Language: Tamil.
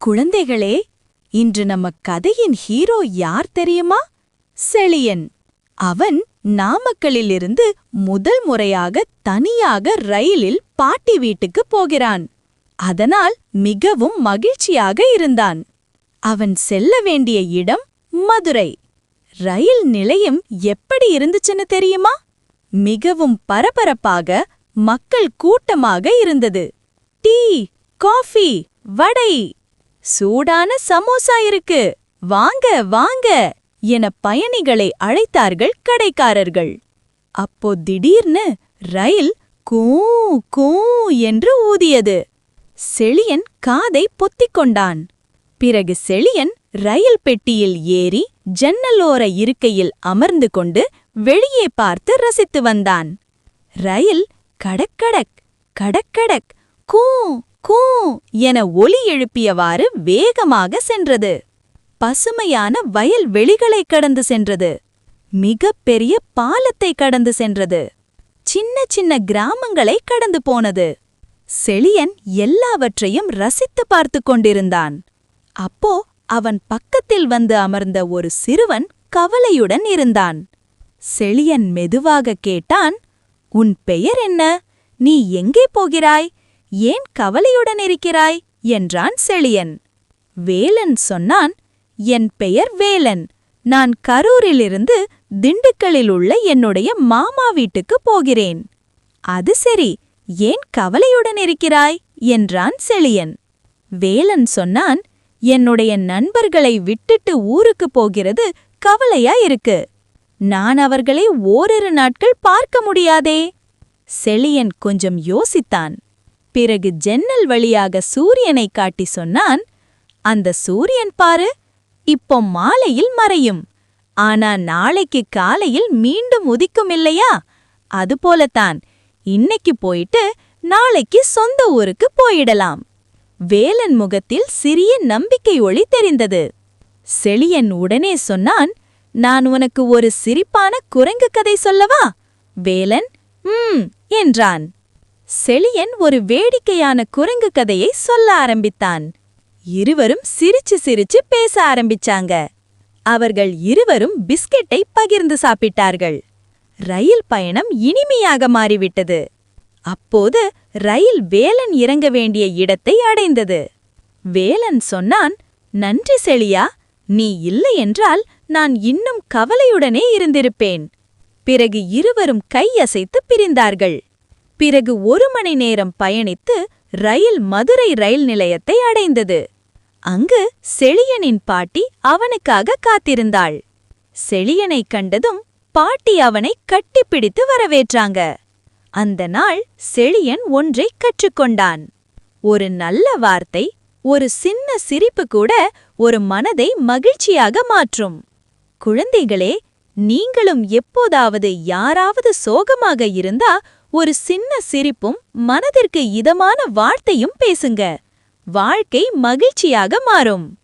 குழந்தைகளே, இன்று நம்ம கதையின் ஹீரோ யார் தெரியுமா? செழியன். அவன் நாமக்கலிலிருந்து முதல் முறையாக தனியாக ரயிலில் பாட்டி வீட்டுக்கு போகிறான். அதனால் மிகவும் மகிழ்ச்சியாக இருந்தான். அவன் செல்ல வேண்டிய இடம் மதுரை. ரயில் நிலையம் எப்படி இருந்துச்சுன்னு தெரியுமா? மிகவும் பரபரப்பாக, மக்கள் கூட்டமாக இருந்தது. டீ, காஃபி, வடை, சூடான சமோசா இருக்கு, வாங்க வாங்க என பயணிகளை அழைத்தார்கள் கடைக்காரர்கள். அப்போ திடீர்னு ரயில் கூ கூ என்று ஊதியது. செழியன் காதை பொத்திக் கொண்டான். பிறகு செழியன் ரயில் பெட்டியில் ஏறி ஜன்னலோர இருக்கையில் அமர்ந்து கொண்டு வெளியே பார்த்து ரசித்து வந்தான். ரயில் கடக்கடக் கடக்கடக் கூ கூ என ஒலி எழுப்பியவாறு வேகமாக சென்றது. பசுமையான வயல் வெளிகளை கடந்து சென்றது. மிகப் பெரிய பாலத்தை கடந்து சென்றது. சின்ன சின்ன கிராமங்களை கடந்து போனது. செழியன் எல்லாவற்றையும் ரசித்து பார்த்து கொண்டிருந்தான். அப்போ அவன் பக்கத்தில் வந்து அமர்ந்த ஒரு சிறுவன் கவலையுடன் இருந்தான். செழியன் மெதுவாக கேட்டான், "உன் பெயர் என்ன? நீ எங்கே போகிறாய்? ஏன் கவலையுடன் இருக்கிறாய்?" என்றான் செழியன். வேலன் சொன்னான், "என் பெயர் வேலன். நான் கரூரிலிருந்து திண்டுக்கலில் உள்ள என்னுடைய மாமா வீட்டுக்கு போகிறேன்." "அது சரி, ஏன் கவலையுடன் இருக்கிறாய்?" என்றான் செழியன். வேலன் சொன்னான், "என்னுடைய நண்பர்களை விட்டுட்டு ஊருக்கு போகிறது கவலையா இருக்கு. நான் அவர்களை ஓரிரு நாட்கள் பார்க்க முடியாதே." செழியன் கொஞ்சம் யோசித்தான். பிறகு ஜன்னல் வழியாக சூரியனை காட்டி சொன்னான், "அந்த சூரியன் பாரு, இப்போ மாலையில் மறையும். ஆனா நாளைக்கு காலையில் மீண்டும் உதிக்கும் இல்லையா? அதுபோலத்தான் இன்னைக்கு போயிட்டு நாளைக்கு சொந்த ஊருக்கு போயிடலாம்." வேலன் முகத்தில் சிறிய நம்பிக்கை ஒளி தெரிந்தது. செழியன் உடனே சொன்னான், "நான் உனக்கு ஒரு சிரிப்பான குரங்கு கதை சொல்லவா?" வேலன் என்றான். செழியன் ஒரு வேடிக்கையான குரங்கு கதையை சொல்ல ஆரம்பித்தான். இருவரும் சிரிச்சு சிரிச்சு பேச ஆரம்பிச்சாங்க. அவர்கள் இருவரும் பிஸ்கெட்டை பகிர்ந்து சாப்பிட்டார்கள். ரயில் பயணம் இனிமையாக மாறிவிட்டது. அப்போது ரயில் வேலன் இறங்க வேண்டிய இடத்தை அடைந்தது. வேலன் சொன்னான், "நன்றி செழியா, நீ இல்லை என்றால் நான் இன்னும் கவலையுடனே இருந்திருப்பேன்." பிறகு இருவரும் கையசைத்து பிரிந்தார்கள். பிறகு 1 மணி நேரம் பயணித்து ரயில் மதுரை ரயில் நிலையத்தை அடைந்தது. அங்கு செழியனின் பாட்டி அவனுக்காக காத்திருந்தாள். செழியனை கண்டதும் பாட்டி அவனை கட்டிப்பிடித்து வரவேற்றாங்க. அந்த நாள் செழியன் ஒன்றை கற்றுக்கொண்டான். ஒரு நல்ல வார்த்தை, ஒரு சின்ன சிரிப்பு கூட ஒரு மனதை மகிழ்ச்சியாக மாற்றும். குழந்தைகளே, நீங்களும் எப்போதாவது யாராவது சோகமாக இருந்தா ஒரு சின்ன சிரிப்பும் மனதிற்கு இதமான வார்த்தையும் பேசுங்க. வாழ்க்கை மகிழ்ச்சியாக மாறும்.